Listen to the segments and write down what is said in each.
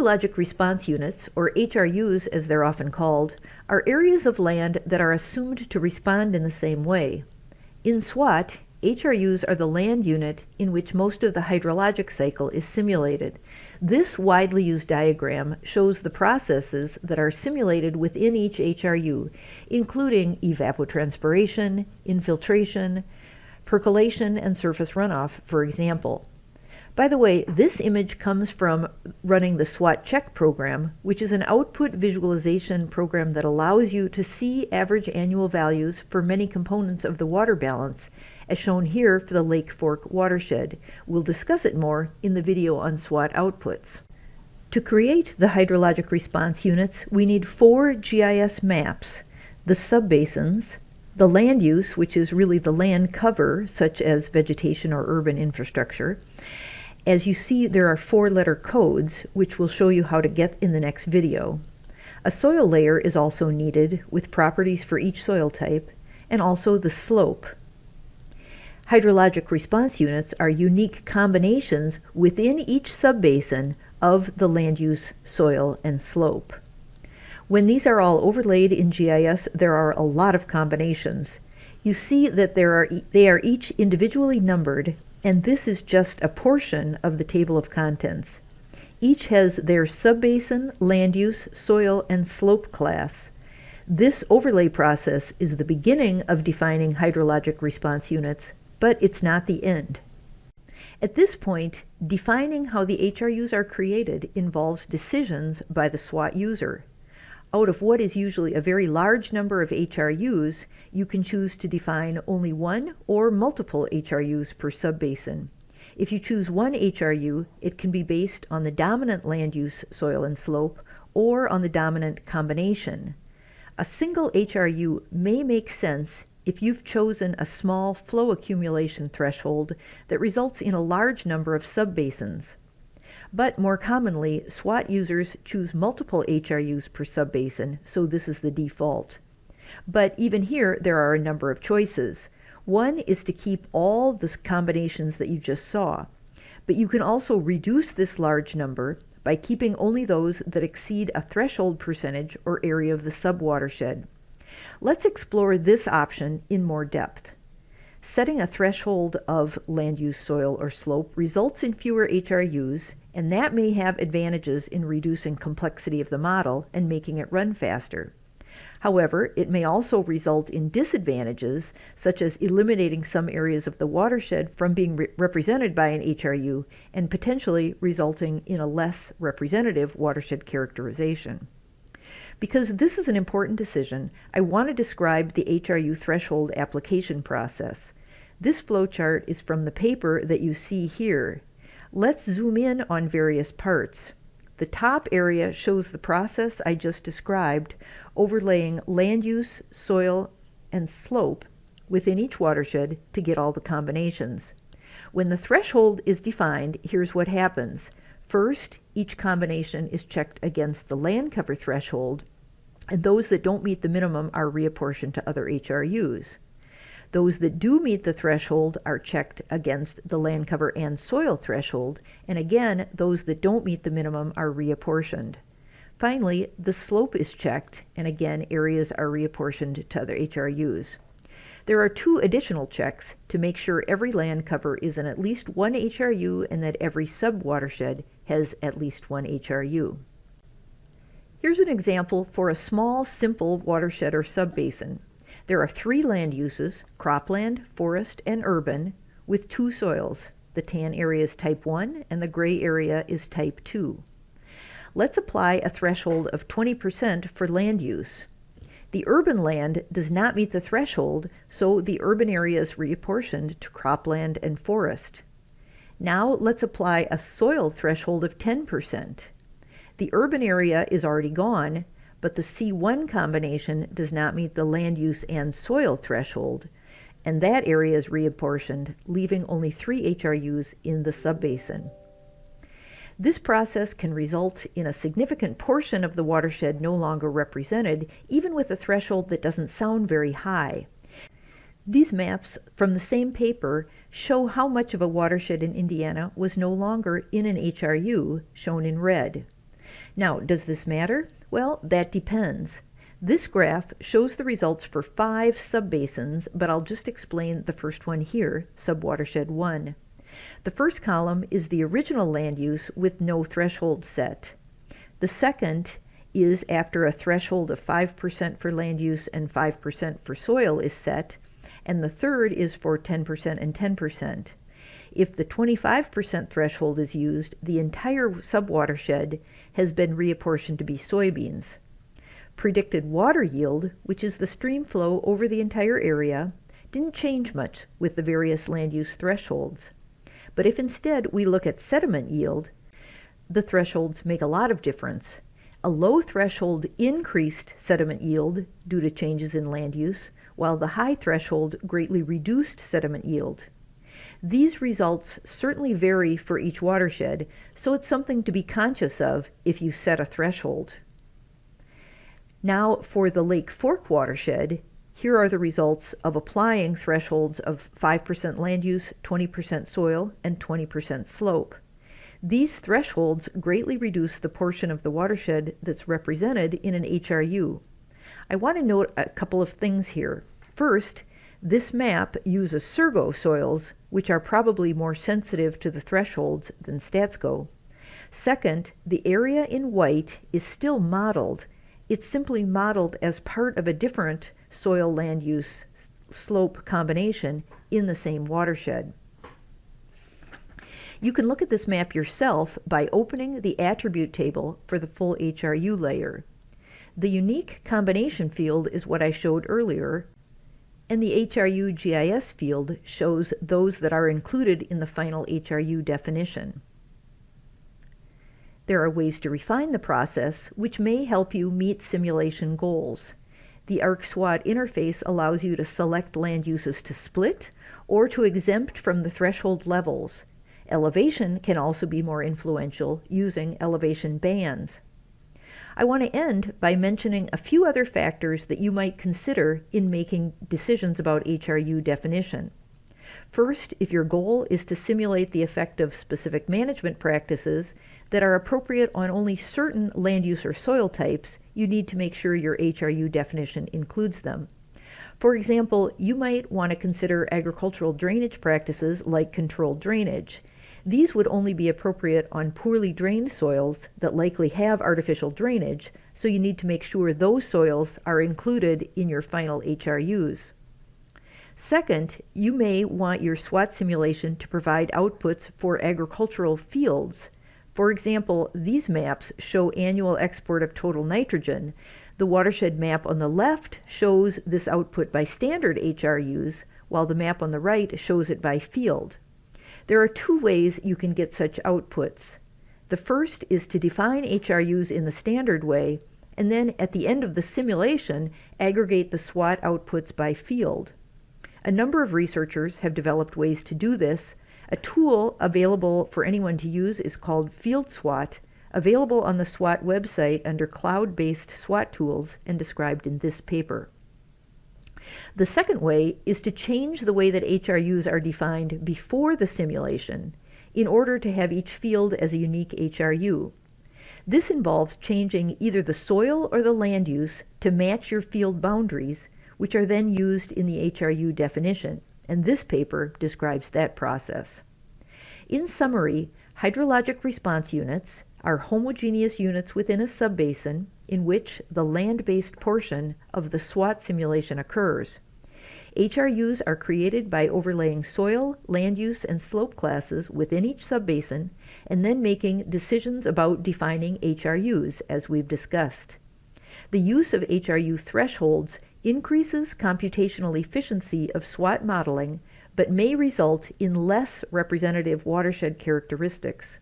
Hydrologic response units, or HRUs as they're often called, are areas of land that are assumed to respond in the same way. In SWOT, HRUs are the land unit in which most of the hydrologic cycle is simulated. This widely used diagram shows the processes that are simulated within each HRU, including evapotranspiration, infiltration, percolation, and surface runoff, for example. By the way, this image comes from running the SWOT Check program, which is an output visualization program that allows you to see average annual values for many components of the water balance, as shown here for the Lake Fork watershed. We'll discuss it more in the video on SWOT outputs. To create the hydrologic response units, we need 4 GIS maps: the subbasins, the land use, which is really the land cover, such as vegetation or urban infrastructure. As you see, there are 4-letter codes, which we'll show you how to get in the next video. A soil layer is also needed, with properties for each soil type, and also the slope. Hydrologic response units are unique combinations within each subbasin of the land use, soil, and slope. When these are all overlaid in GIS, there are a lot of combinations. You see that they are each individually numbered, and this is just a portion of the table of contents. Each has their subbasin, land use, soil, and slope class. This overlay process is the beginning of defining hydrologic response units, but it's not the end. At this point, defining how the HRUs are created involves decisions by the SWOT user. Out of what is usually a very large number of HRUs, you can choose to define only one or multiple HRUs per subbasin. If you choose one HRU, it can be based on the dominant land use, soil, and slope, or on the dominant combination. A single HRU may make sense if you've chosen a small flow accumulation threshold that results in a large number of subbasins. But more commonly, SWOT users choose multiple HRUs per subbasin, so this is the default. But even here, there are a number of choices. One is to keep all the combinations that you just saw, but you can also reduce this large number by keeping only those that exceed a threshold percentage or area of the subwatershed. Let's explore this option in more depth. Setting a threshold of land use, soil, or slope results in fewer HRUs, and that may have advantages in reducing complexity of the model and making it run faster. However, it may also result in disadvantages, such as eliminating some areas of the watershed from being represented by an HRU and potentially resulting in a less representative watershed characterization. Because this is an important decision, I want to describe the HRU threshold application process. This flowchart is from the paper that you see here. Let's zoom in on various parts. The top area shows the process I just described, overlaying land use, soil, and slope within each watershed to get all the combinations. When the threshold is defined, here's what happens. First, each combination is checked against the land cover threshold, and those that don't meet the minimum are reapportioned to other HRUs. Those that do meet the threshold are checked against the land cover and soil threshold, and again, those that don't meet the minimum are reapportioned. Finally, the slope is checked, and again, areas are reapportioned to other HRUs. There are 2 additional checks to make sure every land cover is in at least one HRU and that every subwatershed has at least one HRU. Here's an example for a small, simple watershed or subbasin. There are 3 land uses: cropland, forest, and urban, with 2 soils. The tan area is type 1 and the gray area is type 2. Let's apply a threshold of 20% for land use. The urban land does not meet the threshold, so the urban area is reapportioned to cropland and forest. Now let's apply a soil threshold of 10%. The urban area is already gone, but the C1 combination does not meet the land use and soil threshold, and that area is reapportioned, leaving only 3 HRUs in the subbasin. This process can result in a significant portion of the watershed no longer represented, even with a threshold that doesn't sound very high. These maps from the same paper show how much of a watershed in Indiana was no longer in an HRU, shown in red. Now, does this matter? Well, that depends. This graph shows the results for 5 subbasins, but I'll just explain the first one here, subwatershed 1. The first column is the original land use with no threshold set. The second is after a threshold of 5% for land use and 5% for soil is set, and the third is for 10% and 10%. If the 25% threshold is used, the entire subwatershed has been reapportioned to be soybeans. Predicted water yield, which is the stream flow over the entire area, didn't change much with the various land use thresholds. But if instead we look at sediment yield, the thresholds make a lot of difference. A low threshold increased sediment yield due to changes in land use, while the high threshold greatly reduced sediment yield. These results certainly vary for each watershed, so it's something to be conscious of if you set a threshold. Now for the Lake Fork watershed, here are the results of applying thresholds of 5% land use, 20% soil, and 20% slope. These thresholds greatly reduce the portion of the watershed that's represented in an HRU. I want to note a couple of things here. First, this map uses Surgo soils, which are probably more sensitive to the thresholds than StatsGo. Second, the area in white is still modeled. It's simply modeled as part of a different soil land use slope combination in the same watershed. You can look at this map yourself by opening the attribute table for the full HRU layer. The unique combination field is what I showed earlier, and the HRU GIS field shows those that are included in the final HRU definition. There are ways to refine the process which may help you meet simulation goals. The ArcSWAT interface allows you to select land uses to split or to exempt from the threshold levels. Elevation can also be more influential using elevation bands. I want to end by mentioning a few other factors that you might consider in making decisions about HRU definition. First, if your goal is to simulate the effect of specific management practices that are appropriate on only certain land use or soil types, you need to make sure your HRU definition includes them. For example, you might want to consider agricultural drainage practices like controlled drainage. These would only be appropriate on poorly drained soils that likely have artificial drainage, so you need to make sure those soils are included in your final HRUs. Second, you may want your SWAT simulation to provide outputs for agricultural fields. For example, these maps show annual export of total nitrogen. The watershed map on the left shows this output by standard HRUs, while the map on the right shows it by field. There are 2 ways you can get such outputs. The first is to define HRUs in the standard way, and then at the end of the simulation, aggregate the SWAT outputs by field. A number of researchers have developed ways to do this. A tool available for anyone to use is called FieldSWAT, available on the SWAT website under cloud-based SWAT tools and described in this paper. The second way is to change the way that HRUs are defined before the simulation in order to have each field as a unique HRU. This involves changing either the soil or the land use to match your field boundaries, which are then used in the HRU definition, and this paper describes that process. In summary, hydrologic response units are homogeneous units within a subbasin in which the land-based portion of the SWAT simulation occurs. HRUs are created by overlaying soil, land use, and slope classes within each subbasin and then making decisions about defining HRUs, as we've discussed. The use of HRU thresholds increases computational efficiency of SWAT modeling, but may result in less representative watershed characteristics.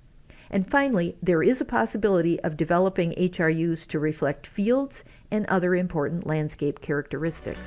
And finally, there is a possibility of developing HRUs to reflect fields and other important landscape characteristics.